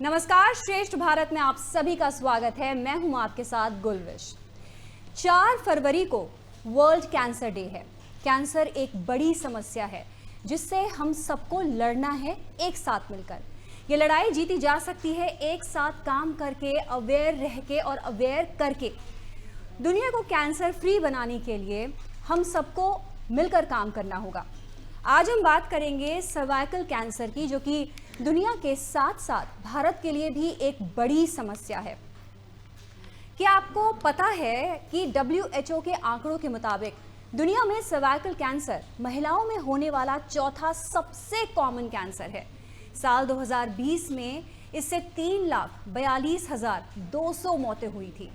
नमस्कार, श्रेष्ठ भारत में आप सभी का स्वागत है। मैं हूं आपके साथ गुलविश। 4 फरवरी को वर्ल्ड कैंसर डे है। कैंसर एक बड़ी समस्या है जिससे हम सबको लड़ना है एक साथ मिलकर। ये लड़ाई जीती जा सकती है एक साथ काम करके, अवेयर रह के और अवेयर करके। दुनिया को कैंसर फ्री बनाने के लिए हम सबको मिलकर काम करना होगा। आज हम बात करेंगे सर्वाइकल कैंसर की, जो कि दुनिया के साथ साथ भारत के लिए भी एक बड़ी समस्या है। क्या आपको पता है कि WHO के आंकड़ों के मुताबिक दुनिया में सर्वाइकल कैंसर महिलाओं में होने वाला चौथा सबसे कॉमन कैंसर है। साल 2020 में इससे 3,42,200 मौतें हुई थी।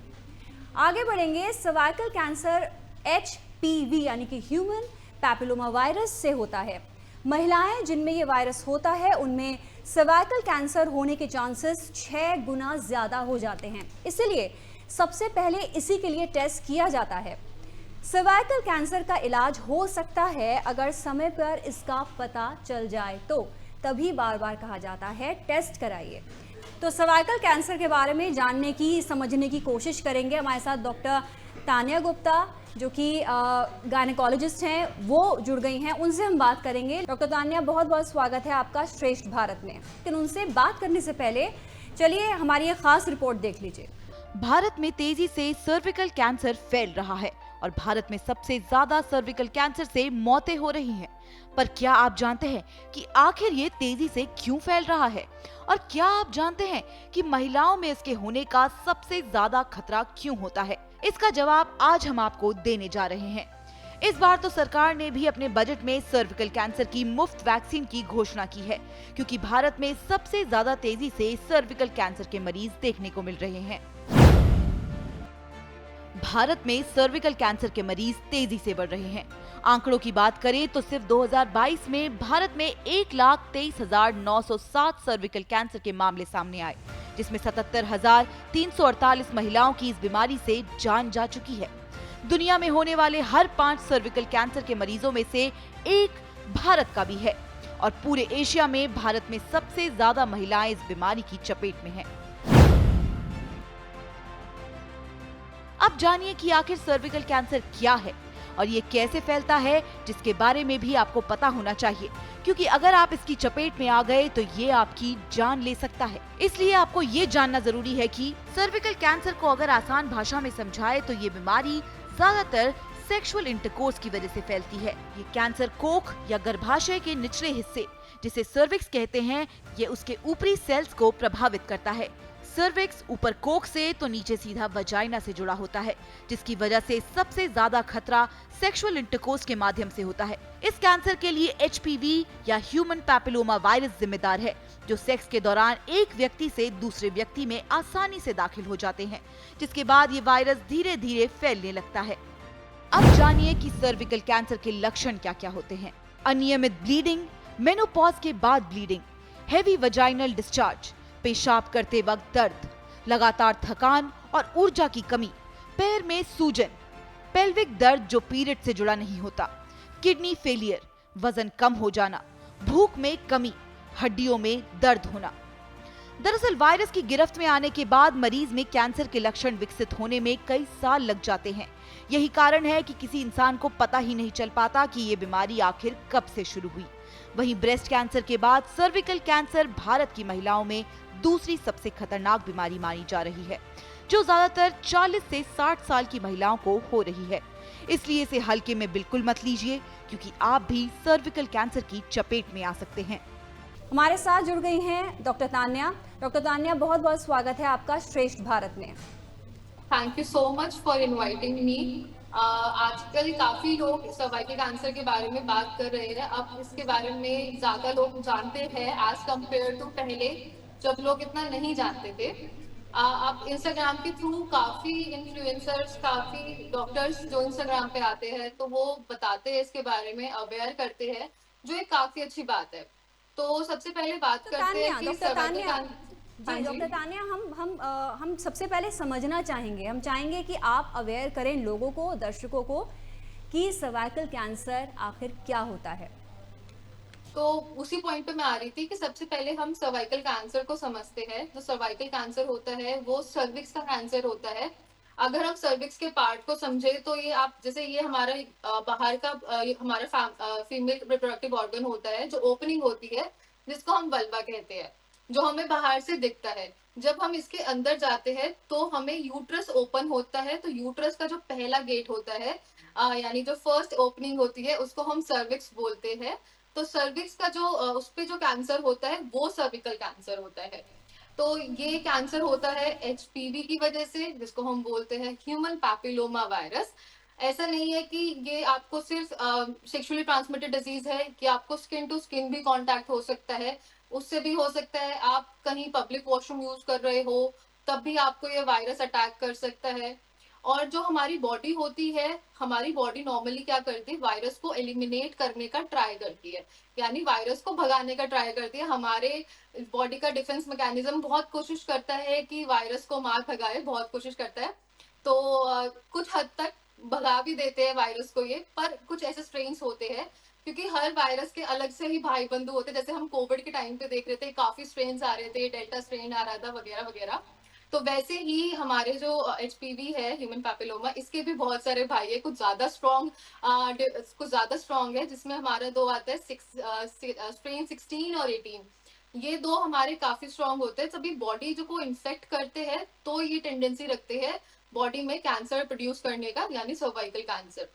आगे बढ़ेंगे। सर्वाइकल कैंसर HPV यानी कि ह्यूमन पैपिलोमा वायरस से होता है। महिलाएं जिनमें ये वायरस होता है उनमें सर्वाइकल कैंसर होने के चांसेस 6 गुना ज़्यादा हो जाते हैं। इसलिए सबसे पहले इसी के लिए टेस्ट किया जाता है। सर्वाइकल कैंसर का इलाज हो सकता है अगर समय पर इसका पता चल जाए तो, तभी बार बार कहा जाता है टेस्ट कराइए। तो सर्वाइकल कैंसर के बारे में जानने की, समझने की कोशिश करेंगे। हमारे साथ डॉक्टर तान्या गुप्ता जो कि गायनेकोलॉजिस्ट हैं, वो जुड़ गई हैं। उनसे हम बात करेंगे। डॉक्टर तान्या, बहुत बहुत स्वागत है आपका श्रेष्ठ भारत में। लेकिन उनसे बात करने से पहले चलिए हमारी एक खास रिपोर्ट देख लीजिए। भारत में तेजी से सर्विकल कैंसर फैल रहा है और भारत में सबसे ज्यादा सर्विकल कैंसर से मौतें हो रही हैं। पर क्या आप जानते हैं कि आखिर ये तेजी से क्यों फैल रहा है? और क्या आप जानते हैं कि महिलाओं में इसके होने का सबसे ज्यादा खतरा क्यों होता है? इसका जवाब आज हम आपको देने जा रहे हैं। इस बार तो सरकार ने भी अपने बजट में सर्विकल कैंसर की मुफ्त वैक्सीन की घोषणा की है, क्योंकि भारत में सबसे ज्यादा तेजी से सर्विकल कैंसर के मरीज देखने को मिल रहे हैं। भारत में सर्विकल कैंसर के मरीज तेजी से बढ़ रहे हैं। आंकड़ों की बात करें तो सिर्फ 2022 में भारत में 1,23,907 सर्विकल कैंसर के मामले सामने आए, जिसमें 77,348 महिलाओं की इस बीमारी से जान जा चुकी है। दुनिया में होने वाले हर 5 सर्विकल कैंसर के मरीजों में से एक भारत का भी है और पूरे एशिया में भारत में सबसे ज्यादा महिलाएं इस बीमारी की चपेट में हैं। अब जानिए कि आखिर सर्विकल कैंसर क्या है और ये कैसे फैलता है, जिसके बारे में भी आपको पता होना चाहिए, क्योंकि अगर आप इसकी चपेट में आ गए तो ये आपकी जान ले सकता है। इसलिए आपको ये जानना जरूरी है कि सर्विकल कैंसर को अगर आसान भाषा में समझाए तो ये बीमारी ज्यादातर सेक्सुअल इंटरकोर्स की वजह से फैलती है। ये कैंसर कोख या गर्भाशय के निचले हिस्से, जिसे सर्विक्स कहते हैं, ये उसके ऊपरी सेल्स को प्रभावित करता है। सर्विक्स ऊपर कोख से तो नीचे सीधा वजाइना से जुड़ा होता है, जिसकी वजह से सबसे ज्यादा खतरा सेक्सुअल इंटरकोर्स के माध्यम से होता है। इस कैंसर के लिए HPV या ह्यूमन पैपिलोमा वायरस जिम्मेदार है, जो सेक्स के दौरान एक व्यक्ति से दूसरे व्यक्ति में आसानी से दाखिल हो जाते हैं, जिसके बाद ये वायरस धीरे धीरे फैलने लगता है। अब जानिए कि सर्विकल कैंसर के लक्षण क्या क्या होते हैं। अनियमित ब्लीडिंग, मेनोपॉज के बाद ब्लीडिंग, हेवी वजाइनल डिस्चार्ज, पेशाब करते वक्त दर्द, लगातार थकान और ऊर्जा की कमी, पैर में सूजन, पेल्विक दर्द जो पीरियड से जुड़ा नहीं होता, किडनी फेलियर, वजन कम हो जाना, भूख में कमी, हड्डियों में दर्द होना। दरअसल वायरस की गिरफ्त में आने के बाद मरीज में कैंसर के लक्षण विकसित होने में कई साल लग जाते हैं। यही कारण है कि किसी इंसान को पता ही नहीं चल पाता कि ये बीमारी आखिर कब से शुरू हुई। वहीं ब्रेस्ट कैंसर के बाद सर्विकल कैंसर भारत की महिलाओं में दूसरी सबसे खतरनाक बीमारी मानी जा रही है, जो ज्यादातर 40 से 60 साल की महिलाओं को हो रही है। इसलिए इसे हल्के में बिल्कुल मत लीजिए, क्योंकि आप भी सर्विकल कैंसर की चपेट में आ सकते हैं। हमारे साथ जुड़ गई हैं डॉक्टर तान्या। डॉक्टर तान्या, बहुत बहुत स्वागत है आपका श्रेष्ठ भारत में। Thank you so much for inviting me. आजकल काफी लोग सर्वाइकल कैंसर के बारे में बात कर रहे हैं। अब इसके बारे में ज्यादा लोग जानते हैं एज कम्पेयर टू पहले, जब लोग इतना नहीं जानते थे। अब इंस्टाग्राम के थ्रू काफी इन्फ्लुएंसर्स, काफी डॉक्टर्स जो इंस्टाग्राम पे आते हैं तो वो बताते हैं इसके बारे में, अवेयर करते हैं, जो एक काफी अच्छी बात है। तो सबसे पहले बात करते हैं कि डॉक्टर तान्या, हम सबसे पहले समझना चाहेंगे, हम चाहेंगे कि आप अवेयर करें लोगों को, दर्शकों को, कि सर्वाइकल कैंसर आखिर क्या होता है। तो उसी पॉइंट पे मैं आ रही थी कि सबसे पहले हम सर्वाइकल कैंसर को समझते हैं। जो सर्वाइकल कैंसर होता है वो सर्विक्स का कैंसर होता है। अगर हम सर्विक्स के पार्ट को समझे तो ये आप जैसे ये हमारा बाहर का ये हमारा फीमेल रिप्रोडक्टिव ऑर्गन होता है, जो ओपनिंग होती है जिसको हम वल्वा कहते हैं, जो हमें बाहर से दिखता है। जब हम इसके अंदर जाते हैं तो हमें यूट्रस ओपन होता है, तो यूट्रस का जो पहला गेट होता है यानी जो फर्स्ट ओपनिंग होती है उसको हम सर्विक्स बोलते हैं। तो सर्विक्स का जो उस पे जो कैंसर होता है वो सर्विकल कैंसर होता है। तो ये कैंसर होता है एचपीवी की वजह से, जिसको हम बोलते हैं ह्यूमन पैपिलोमा वायरस। ऐसा नहीं है कि ये आपको सिर्फ सेक्सुअली ट्रांसमिटेड डिजीज है कि आपको स्किन टू स्किन भी कांटेक्ट हो सकता है, उससे भी हो सकता है आप कहीं पब्लिक वॉशरूम यूज कर रहे हो तब भी आपको ये वायरस अटैक कर सकता है। और जो हमारी बॉडी होती है, हमारी बॉडी नॉर्मली क्या करती है, वायरस को एलिमिनेट करने का ट्राई करती है, यानी वायरस को भगाने का ट्राई करती है। हमारे बॉडी का डिफेंस मैकेनिज्म बहुत कोशिश करता है कि वायरस को मार भगाए, बहुत कोशिश करता है। तो कुछ हद तक भगा भी देते हैं वायरस को ये, पर कुछ ऐसे स्ट्रेन्स होते हैं क्योंकि हर वायरस के अलग से ही भाई बंधु होते हैं। जैसे हम कोविड के टाइम पे देख रहे थे, काफी स्ट्रेन्स आ रहे थे, डेल्टा स्ट्रेन आ रहा था वगैरह वगैरह। तो वैसे ही हमारे जो एचपीवी है, ह्यूमन पैपिलोमा, इसके भी बहुत सारे भाई है। कुछ ज्यादा स्ट्रॉन्ग है, जिसमें हमारा दो आता है स्ट्रेन 16 और 18। ये दो हमारे काफी स्ट्रॉन्ग होते हैं। सभी बॉडी जो को इन्फेक्ट करते हैं तो ये टेंडेंसी रखते हैं बॉडी में कैंसर प्रोड्यूस करने का, यानी सर्वाइकल कैंसर।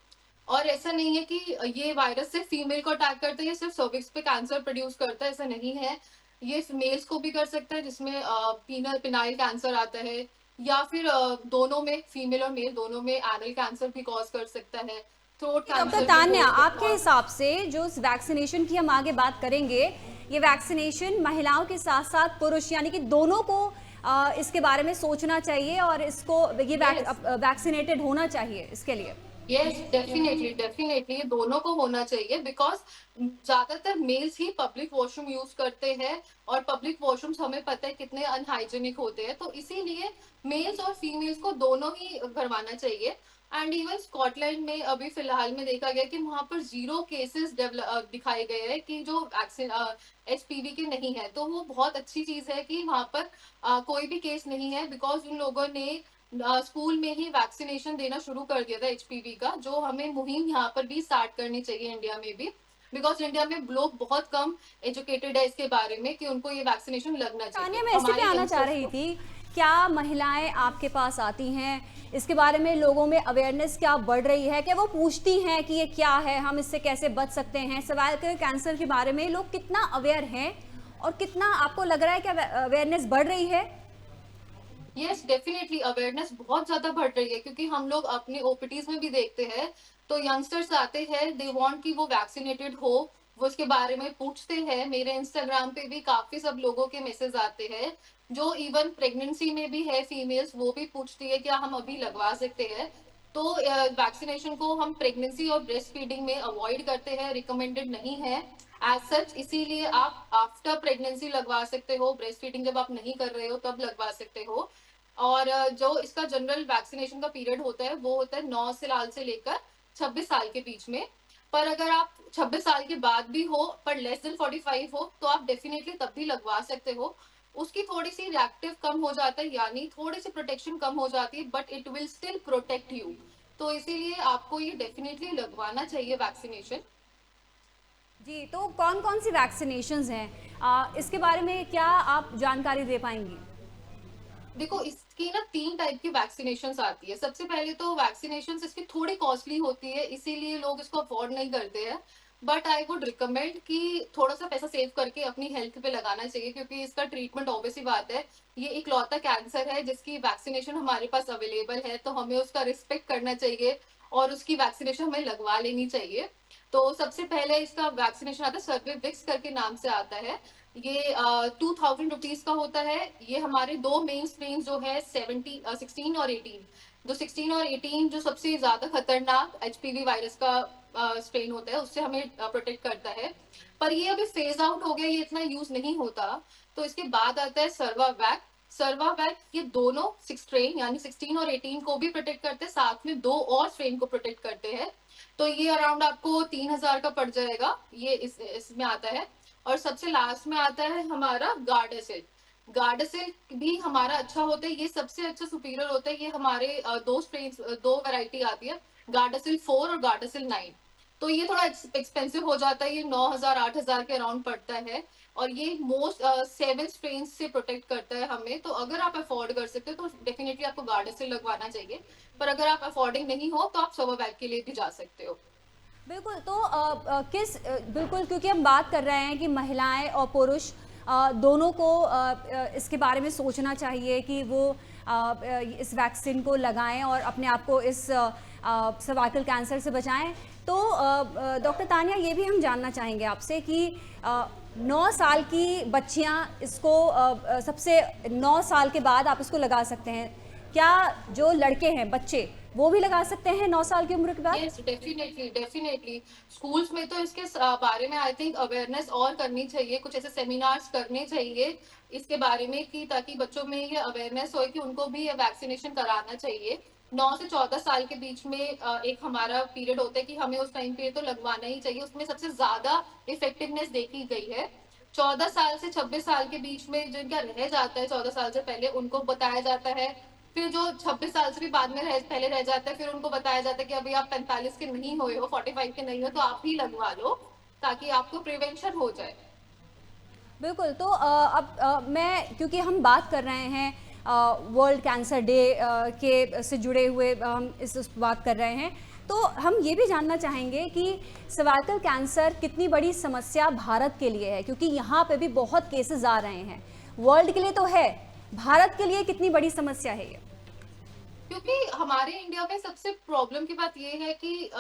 और ऐसा नहीं है कि ये वायरस सिर्फ फीमेल को अटैक करता है, ये सिर्फ सर्विक्स पे कैंसर प्रोड्यूस करता है, ऐसा नहीं है। ये मेल्स को भी कर सकता है, जिसमें पिनाइल कैंसर आता है, या फिर दोनों में, फीमेल और मेल दोनों में एनल कैंसर भी कॉज कर सकता है, थ्रोट कैंसर। डॉक्टर तान्या, आपके हिसाब से जो वैक्सीनेशन की हम आगे बात करेंगे, ये वैक्सीनेशन महिलाओं के साथ साथ पुरुष यानी कि दोनों को इसके बारे में सोचना चाहिए और इसको ये वैक्सीनेटेड होना चाहिए इसके लिए? यस, डेफिनेटली ये दोनों को होना चाहिए, बिकॉज ज्यादातर मेल्स ही पब्लिक वॉशरूम यूज करते हैं और पब्लिक वॉशरूम्स हमें पता है कितने अनहाइजेनिक होते हैं। तो इसीलिए मेल्स और फीमेल्स को दोनों ही करवाना चाहिए। एंड इवन स्कॉटलैंड में अभी फिलहाल में देखा गया कि वहां पर 0 केसेस दिखाए गए हैं कि जो वैक्सीन एचपीवी के नहीं है। तो वो बहुत अच्छी चीज है कि वहां पर कोई भी केस नहीं है, बिकॉज उन लोगों ने स्कूल में ही वैक्सीनेशन देना शुरू कर दिया था एचपीवी का, जो हमें मुहिम यहाँ पर भी स्टार्ट करनी चाहिए इंडिया में भी, बिकॉज इंडिया में लोग बहुत कम एजुकेटेड है इसके बारे में कि उनको ये वैक्सीनेशन लगना चाहिए। तान्या, मैं इसी पे आना चाह रही थी, क्या महिलाएं आपके पास आती हैं, इसके बारे में लोगों में अवेयरनेस क्या बढ़ रही है, क्या वो पूछती हैं कि ये क्या है, हम इससे कैसे बच सकते हैं? सर्वाइकल कैंसर के बारे में लोग कितना अवेयर हैं और कितना आपको लग रहा है कि अवेयरनेस बढ़ रही है? यस, डेफिनेटली अवेयरनेस बहुत ज्यादा बढ़ रही है, क्योंकि हम लोग अपने ओपीडीज में भी देखते हैं तो यंगस्टर्स आते हैं, दे वांट कि वो वैक्सीनेटेड हो, वो इसके बारे में पूछते हैं। मेरे इंस्टाग्राम पे भी काफी सब लोगों के मैसेज आते हैं, जो इवन प्रेगनेंसी में भी है फीमेल्स, वो भी पूछती है क्या हम अभी लगवा सकते हैं। तो वैक्सीनेशन को हम प्रेगनेंसी और ब्रेस्ट फीडिंग में अवॉइड करते हैं, रिकमेंडेड नहीं है एज सच। इसीलिए आप आफ्टर प्रेगनेंसी लगवा सकते हो, ब्रेस्ट फीडिंग जब आप नहीं कर रहे हो तब लगवा सकते हो। और जो इसका जनरल वैक्सीनेशन का पीरियड होता है वो होता है 9 साल से लेकर 26 साल के बीच में। पर अगर आप 26 साल के बाद भी हो पर लेस देन 45 हो तो आप डेफिनेटली तब भी लगवा सकते हो। उसकी थोड़ी सी रिएक्टिव कम हो जाता है, यानी थोड़ी सी प्रोटेक्शन कम हो जाती है, but it will still protect you. तो इसीलिए आपको ये डेफिनेटली लगवाना चाहिए वैक्सीनेशन। जी, तो कौन कौन सी वैक्सीनेशंस हैं, इसके बारे में क्या आप जानकारी दे पाएंगी? देखो, इसकी ना 3 टाइप की वैक्सीनेशन आती है। सबसे पहले तो वैक्सीनेशन इसकी थोड़ी कॉस्टली होती है, इसीलिए लोग इसको अफोर्ड नहीं करते हैं। बट आई वुड रिकमेंड कि थोड़ा सा पैसा सेव करके अपनी हेल्थ पे लगाना चाहिए, क्योंकि इसका ट्रीटमेंट ऑब्वियसली बात है, ये इकलौता कैंसर है जिसकी वैक्सीनेशन हमारे पास अवेलेबल है, तो हमें उसका रिस्पेक्ट करना चाहिए और उसकी वैक्सीनेशन हमें लगवा लेनी चाहिए। तो सबसे पहले इसका वैक्सीनेशन आता है, सर्विविक्स करके नाम से आता है। ये 2000 रुपीज का होता है। ये हमारे 2 मेन स्ट्रेन जो है 16 और 18, जो 16 और 18 जो सबसे ज्यादा खतरनाक एचपीवी वायरस का स्ट्रेन होता है, उससे हमें प्रोटेक्ट करता है। पर ये अभी फेज आउट हो गया, ये इतना यूज नहीं होता। तो इसके बाद आता है सर्वावैक, सर्वावैक ये दोनों 6 स्ट्रेन यानी 16 और 18 को भी प्रोटेक्ट करते हैं, साथ में 2 और स्ट्रेन को प्रोटेक्ट करते हैं। तो ये अराउंड आपको 3000 का पड़ जाएगा, ये इसमें आता है। और सबसे लास्ट में आता है हमारा गार्डासिल। गार्डासिल भी हमारा अच्छा होता है, ये सबसे अच्छा सुपीरियर होता है। ये हमारे दो स्ट्रेन, दो वैरायटी आती है, गार्डासिल 4 और गार्डासिल 9। तो ये थोड़ा एक्सपेंसिव हो जाता है, ये 9000 8000 के अराउंड पड़ता है। और ये मोस्ट 7 स्ट्रेन से प्रोटेक्ट करता है हमें। तो अगर आप अफोर्ड कर सकते हो तो डेफिनेटली आपको गार्डासिल लगवाना चाहिए, पर अगर आप अफोर्डिंग नहीं हो तो आप सर्वावैक के लिए भी जा सकते हो। बिल्कुल। तो बिल्कुल, क्योंकि हम बात कर रहे हैं कि महिलाएं और पुरुष दोनों को इसके बारे में सोचना चाहिए कि वो इस वैक्सीन को लगाएं और अपने आप को इस सर्वाइकल कैंसर से बचाएं। तो डॉक्टर तानिया, ये भी हम जानना चाहेंगे आपसे कि 9 साल की बच्चियां इसको सबसे 9 साल के बाद आप इसको लगा सकते हैं। क्या जो लड़के हैं, बच्चे, वो भी लगा सकते हैं 9 साल की उम्र के बाद? यस, डेफिनेटली स्कूल्स में तो इसके बारे में आई थिंक अवेयरनेस और करनी चाहिए, कुछ ऐसे सेमिनार्स करने चाहिए इसके बारे में, कि ताकि बच्चों में ये अवेयरनेस हो कि उनको भी ये वैक्सीनेशन कराना चाहिए। 9 से 14 साल के बीच में एक हमारा पीरियड होता है कि हमें उस टाइम पे तो लगवाना ही चाहिए, उसमें सबसे ज्यादा इफेक्टिवनेस देखी गई है। 14 साल से 26 साल के बीच में जिनका रह जाता है 14 साल से पहले, उनको बताया जाता है। फिर जो 26 साल से भी बाद में पहले रह जाता है, फिर उनको बताया जाता है कि अभी आप 45 के नहीं हुए हो, 45 के नहीं हो, तो आप भी लगवा लो ताकि आपको प्रिवेंशन हो जाए। बिल्कुल। तो अब मैं, क्योंकि हम बात कर रहे हैं वर्ल्ड कैंसर डे के से जुड़े हुए, हम इस बात कर रहे हैं, तो हम ये भी जानना चाहेंगे कि सर्वाइकल कैंसर कितनी बड़ी समस्या भारत के लिए है, क्योंकि यहाँ पे भी बहुत केसेस आ रहे हैं। वर्ल्ड के लिए तो है, भारत के लिए कितनी बड़ी समस्या है ये? क्योंकि हमारे इंडिया में सबसे प्रॉब्लम की बात ये है कि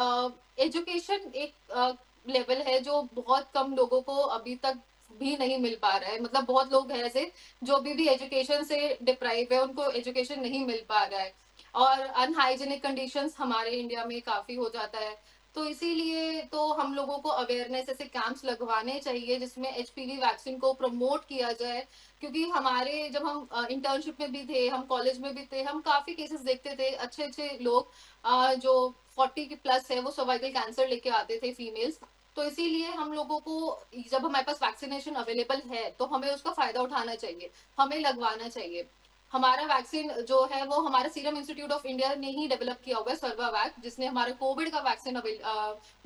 एजुकेशन एक लेवल है जो बहुत कम लोगों को अभी तक भी नहीं मिल पा रहा है। मतलब बहुत लोग हैं ऐसे जो अभी भी एजुकेशन से डिप्राइव है, उनको एजुकेशन नहीं मिल पा रहा है। और अनहाइजेनिक कंडीशंस हमारे इंडिया में काफी हो जाता है। तो इसीलिए तो हम लोगों को अवेयरनेस ऐसे कैंप्स लगवाने चाहिए जिसमें एचपीवी वैक्सीन को प्रमोट किया जाए। क्योंकि हमारे जब हम इंटर्नशिप में भी थे, हम कॉलेज में भी थे, हम काफी केसेस देखते थे, अच्छे अच्छे लोग जो 40 के प्लस है वो सर्वाइकल कैंसर लेके आते थे, फीमेल्स। तो इसीलिए हम लोगों को, जब हमारे पास वैक्सीनेशन अवेलेबल है तो हमें उसका फायदा उठाना चाहिए, हमें लगवाना चाहिए। हमारा वैक्सीन जो है वो हमारा सीरम इंस्टीट्यूट ऑफ इंडिया ने ही डेवलप किया हुआ है, सर्वावैक, जिसने हमारे कोविड का वैक्सीन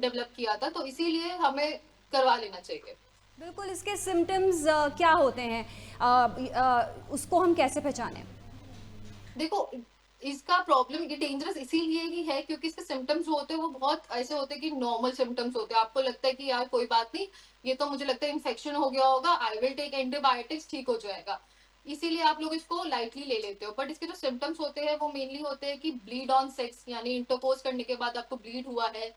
डेवलप किया था। तो इसीलिए हमें करवा लेना चाहिए। बिल्कुल। इसके सिम्टम्स क्या होते हैं, उसको हम कैसे पहचानें? देखो, इसका प्रॉब्लम ये डेंजरस इसीलिए ही है क्योंकि इसके सिम्टम्स जो होते हैं वो बहुत ऐसे होते हैं कि नॉर्मल सिम्टम्स होते हैं। आपको लगता है कि यार कोई बात नहीं, ये तो मुझे लगता है इन्फेक्शन हो गया होगा, आई विल टेक एंटीबायोटिक्स, ठीक हो जाएगा। इसीलिए आप लोग इसको लाइटली ले लेते हो। बट इसके जो सिम्टम्स होते हैं वो मेनली होते हैं कि ब्लीड ऑन सेक्स, यानी इंटरकोर्स करने के बाद आपको ब्लीड हुआ है,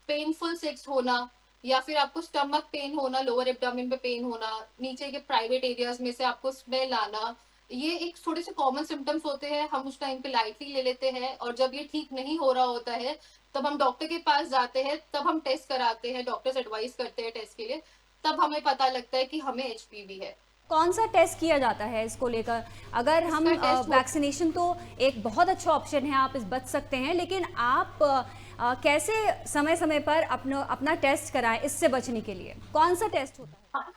पेनफुल सेक्स होना, या फिर आपको स्टमक पेन होना, लोअर एब्डोमेन पे पेन होना, नीचे के प्राइवेट एरियाज में से आपको स्मेल आना। ये एक थोड़े से कॉमन सिम्टम्स होते हैं, हम उस टाइम पे लाइटली ले लेते हैं। और जब ये ठीक नहीं हो रहा होता है तब हम डॉक्टर के पास जाते हैं, तब हम टेस्ट कराते हैं, डॉक्टर्स एडवाइस करते हैं टेस्ट के लिए, तब हमें पता लगता है कि हमें एचपीवी है। कौन सा टेस्ट किया जाता है इसको लेकर? अगर हम वैक्सीनेशन तो एक बहुत अच्छा ऑप्शन है, आप इस बच सकते हैं, लेकिन आप कैसे समय समय पर अपना टेस्ट कराएं इससे बचने के लिए? कौन सा टेस्ट होता है? हाँ,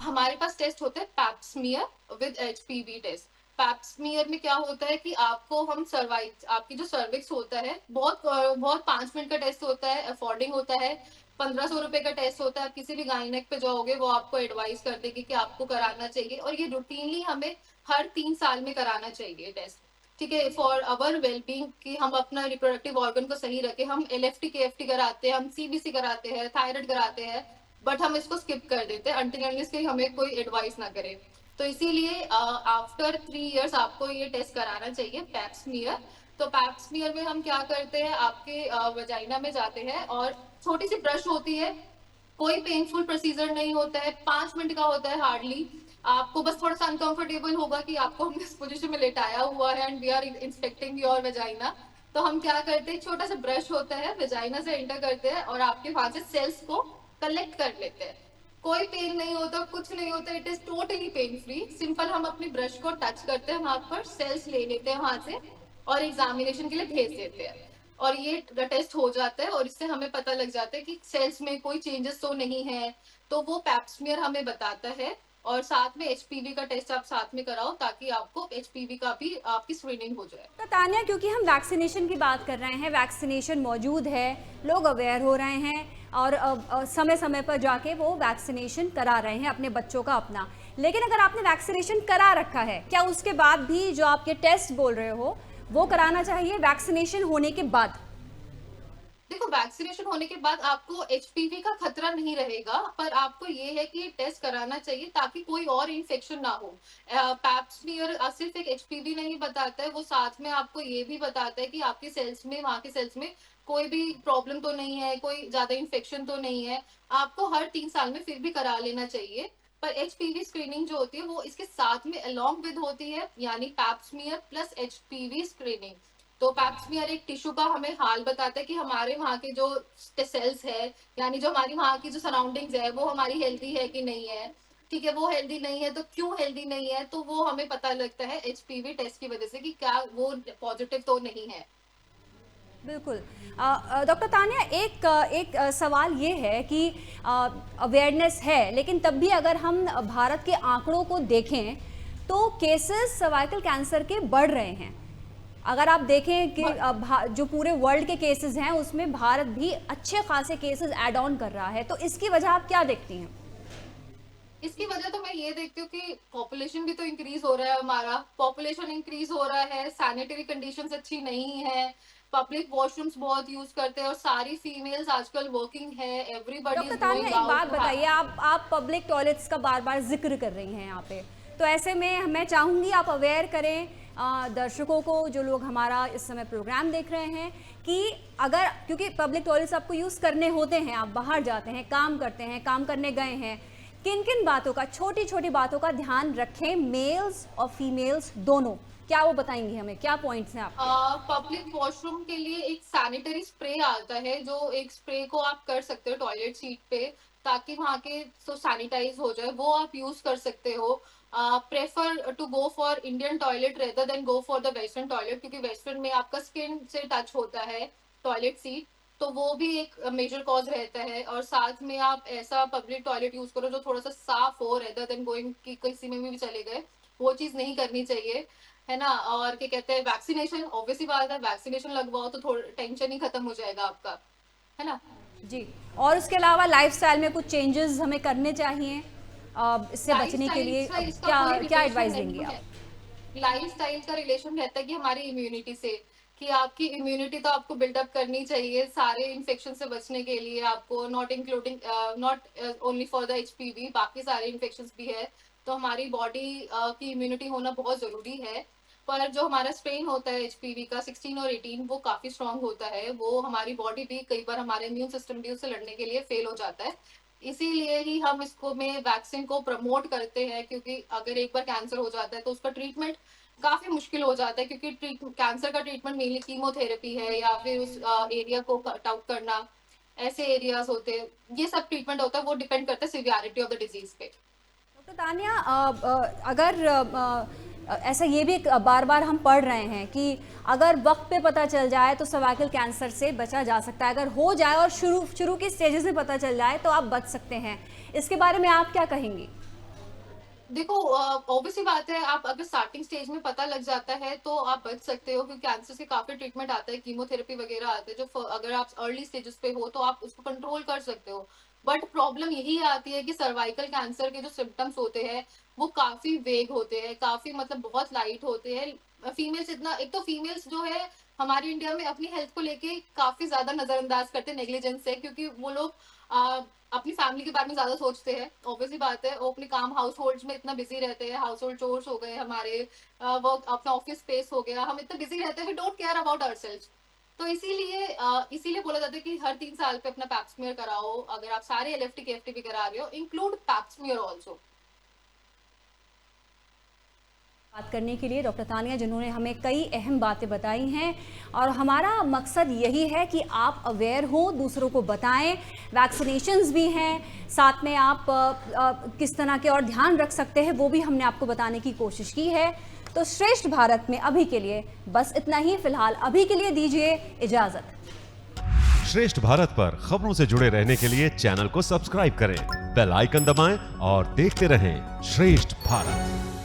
हमारे पास टेस्ट होते हैं pap smear with HPV test. Pap smear में क्या होता है कि आपको हम आपकी जो सर्विक्स होता है, बहुत बहुत 5 मिनट का टेस्ट होता है, अफोर्डिंग होता है, 1500 रुपए का टेस्ट होता है। आप किसी भी गायनेक पे जाओगे वो आपको एडवाइस कर देगी कि आपको कराना चाहिए, और ये रूटीनली हमें हर 3 साल में कराना चाहिए टेस्ट। ठीक है, फॉर अवर वेलबींग, कि हम अपना रिप्रोडक्टिव ऑर्गन को सही रखें। हम एलएफटी केएफटी कराते हैं, हम सीबीसी कराते हैं, थायराइड कराते हैं, बट हम इसको स्किप कर देते हैं अनटिल के हमें कोई एडवाइस ना करे। तो इसीलिए आफ्टर 3 इयर्स आपको ये टेस्ट कराना चाहिए, पैप्समियर। तो पैप्समियर में हम क्या करते हैं, आपके वजाइना में जाते हैं और छोटी सी ब्रश होती है, कोई पेनफुल प्रोसीजर नहीं होता है, 5 मिनट का होता है हार्डली। आपको बस थोड़ा सा अनकंफर्टेबल होगा कि आपको हमने इस पोजीशन में लेटाया हुआ है and we are inspecting your vagina. तो हम क्या करते हैं, छोटा सा ब्रश होता है, वेजाइना से एंटर करते हैं और आपके वहां से सेल्स को कलेक्ट कर लेते हैं। कोई पेन नहीं होता, कुछ नहीं होता, it is totally pain free. Simple हम अपनी ब्रश को टच करते हैं, वहां पर सेल्स ले लेते हैं वहां से और एग्जामिनेशन के लिए भेज देते हैं और ये टेस्ट हो जाता है और इससे हमें पता लग जाता है कि सेल्स में कोई चेंजेस तो नहीं है। तो वो पैप्समियर हमें बताता है और साथ में एचपीवी का टेस्ट आप साथ में कराओ ताकि आपको एचपीवी का भी आपकी स्क्रीनिंग हो जाए। तो तान्या, क्योंकि हम वैक्सीनेशन की बात कर रहे हैं, वैक्सीनेशन मौजूद है, लोग अवेयर हो रहे हैं और समय समय पर जाके वो वैक्सीनेशन करा रहे हैं अपने बच्चों का अपना। लेकिन अगर आपने वैक्सीनेशन करा रखा है, क्या उसके बाद भी जो आपके टेस्ट बोल रहे हो वो कराना चाहिए वैक्सीनेशन होने के बाद? देखो, वैक्सीनेशन होने के बाद आपको एचपीवी का खतरा नहीं रहेगा, पर आपको ये है कि टेस्ट कराना चाहिए ताकि कोई और इन्फेक्शन ना हो। पैप्समियर सिर्फ एक एचपीवी नहीं बताता है, वो साथ में आपको ये भी बताता है कि आपके सेल्स में, वहां के सेल्स में कोई भी प्रॉब्लम तो नहीं है, कोई ज्यादा इन्फेक्शन तो नहीं है। आपको हर 3 साल में फिर भी करा लेना चाहिए। पर एचपीवी स्क्रीनिंग जो होती है वो इसके साथ में अलोंग विद होती है, यानी पैप्समियर प्लस एचपीवी स्क्रीनिंग। तो पैप्समियर एक टिश्यू का हमें हाल बताता है कि हमारे वहाँ के जो सेल्स है, यानी जो हमारी वहाँ की जो सराउंडिंग्स है वो हमारी हेल्दी है कि नहीं है। ठीक है, वो हेल्दी नहीं है तो क्यों हेल्दी नहीं है, तो वो हमें पता लगता है एचपीवी टेस्ट की वजह से कि क्या वो पॉजिटिव तो नहीं है। बिल्कुल। डॉक्टर तान्या, एक सवाल ये है कि अवेयरनेस है, लेकिन तब भी अगर हम भारत के आंकड़ों को देखें तो केसेस सर्वाइकल कैंसर के बढ़ रहे हैं। अगर आप देखें कि जो पूरे वर्ल्ड के केसेस हैं उसमें भारत भी अच्छे खासे केसेस ऐड ऑन कर रहा है, तो इसकी वजह आप क्या देखती हैं? इसकी वजह तो मैं ये देखती हूँ कि पॉपुलेशन भी तो इंक्रीज हो रहा है, हमारा पॉपुलेशन इंक्रीज हो रहा है, सैनिटरी कंडीशंस अच्छी नहीं है, पब्लिक वॉशरूम्स बहुत यूज करते हैं और सारी फीमेल्स आजकल वर्किंग है, everybody doctor is Tanya, going एक बात आउट। बताइए, आप पब्लिक टॉयलेट्स का बार बार जिक्र कर रही हैं यहाँ पे, तो ऐसे में मैं चाहूँगी आप अवेयर करें दर्शकों को, जो लोग हमारा इस समय प्रोग्राम देख रहे हैं, कि अगर, क्योंकि पब्लिक टॉयलेट्स आपको यूज़ करने होते हैं, आप बाहर जाते हैं, काम करते हैं, काम करने गए हैं, किन किन बातों का, छोटी छोटी बातों का ध्यान रखें, मेल्स और फीमेल्स दोनों, क्या वो बताएंगी हमें, क्या पॉइंट्स हैं आपके? पब्लिक वॉशरूम के लिए एक सैनिटरी स्प्रे आता है, जो एक स्प्रे को आप कर सकते हो टॉयलेट सीट पे ताकि वहां के तो सैनिटाइज हो जाए, वो आप यूज कर सकते हो। Prefer to go for Indian toilet rather than go for the western toilet, क्योंकि वेस्टर्न में आपका स्किन से टच होता है टॉयलेट सीट, तो वो भी एक मेजर कॉज रहता है। और साथ में आप ऐसा पब्लिक टॉयलेट यूज करो जो थोड़ा सा साफ हो, रेदर देन गोइंग कि किसी में भी चले गए, वो चीज नहीं करनी चाहिए, है ना। और क्या कहते हैं, वैक्सीनेशन, ऑब्वियसली बात है, वैक्सीनेशन लगवाओ तो थोड़ा टेंशन ही खत्म हो जाएगा आपका, है ना। जी, और उसके अलावा लाइफस्टाइल में कुछ चेंजेस हमें करने चाहिए इससे बचने के लिए, क्या क्या एडवाइस देंगे आप? लाइफस्टाइल का रिलेशन रहता है कि हमारी इम्यूनिटी से, कि आपकी इम्यूनिटी तो आपको बिल्डअप करनी चाहिए सारे इन्फेक्शन से बचने के लिए, आपको not including, not only for the HPV, बाकी सारे इन्फेक्शन भी है। तो हमारी बॉडी की इम्यूनिटी होना बहुत जरूरी है। पर जो हमारा स्ट्रेन होता है एचपीवी का 16 और 18, वो काफी स्ट्रांग होता है, वो हमारी बॉडी भी कई बार, हमारे इम्यून सिस्टम भी उससे लड़ने के लिए फेल हो जाता है। इसीलिए ही हम इसको में वैक्सीन को प्रमोट करते हैं, क्योंकि अगर एक बार कैंसर हो जाता है तो उसका ट्रीटमेंट काफी मुश्किल हो जाता है, क्योंकि कैंसर का ट्रीटमेंट मेनली कीमोथेरेपी है या फिर उस एरिया को कट आउट करना, ऐसे एरियाज होते हैं, ये सब ट्रीटमेंट होता है, वो डिपेंड करता है सिवियरिटी ऑफ द डिजीज पे। डॉक्टर तान्या, अगर ऐसा ये भी बार बार हम पढ़ रहे हैं कि अगर वक्त पे पता चल जाए तो सर्वाइकल कैंसर से बचा जा सकता है, अगर हो जाए और शुरू की स्टेजेस में पता चल जाए तो आप बच सकते हैं, इसके बारे में आप क्या कहेंगी? देखो, ऑब्वियसली बात है, आप अगर स्टार्टिंग स्टेज में पता लग जाता है तो आप बच सकते हो, क्योंकि कैंसर से काफी ट्रीटमेंट आता है, कीमोथेरेपी वगैरह आते हैं, जो अगर आप अर्ली स्टेजेस पे हो तो आप उसको कंट्रोल कर सकते हो। बट प्रॉब्लम यही आती है कि सर्वाइकल कैंसर के जो सिम्टम्स होते हैं वो काफी वेग होते हैं, काफी मतलब बहुत लाइट होते हैं। फीमेल्स इतना, एक तो फीमेल्स जो है हमारे इंडिया में अपनी हेल्थ को लेके काफी ज्यादा नजरअंदाज करते हैं, नेग्लिजेंस से, क्योंकि वो लोग अपनी फैमिली के बारे में ज्यादा सोचते हैं। ऑब्वियसली बात है, वो अपने काम हाउस होल्ड में इतना बिजी रहते हैं, हाउस होल्ड चोर्स हो गए हमारे, वर्क, अपना ऑफिस स्पेस हो गया, हम इतना बिजी रहते हैं, we don't care about ourselves. तो इसीलिए बोला जाता है कि हर 3 साल पे अपना पैप्समियर कराओ, अगर आप सारे एलएफटी केएफटी भी करा रहे हो, इंक्लूड पैप्समियर ऑल्सो। बात करने के लिए डॉक्टर तानिया, जिन्होंने हमें कई अहम बातें बताई हैं, और हमारा मकसद यही है कि आप अवेयर हो, दूसरों को बताएं। वैक्सीनेशंस भी हैं, साथ में आप किस तरह के और ध्यान रख सकते हैं वो भी हमने आपको बताने की कोशिश की है। तो श्रेष्ठ भारत में अभी के लिए बस इतना ही। फिलहाल अभी के लिए दीजिए इजाजत। श्रेष्ठ भारत पर खबरों से जुड़े रहने के लिए चैनल को सब्सक्राइब करें, बेल आइकन दबाएं और देखते रहें श्रेष्ठ भारत।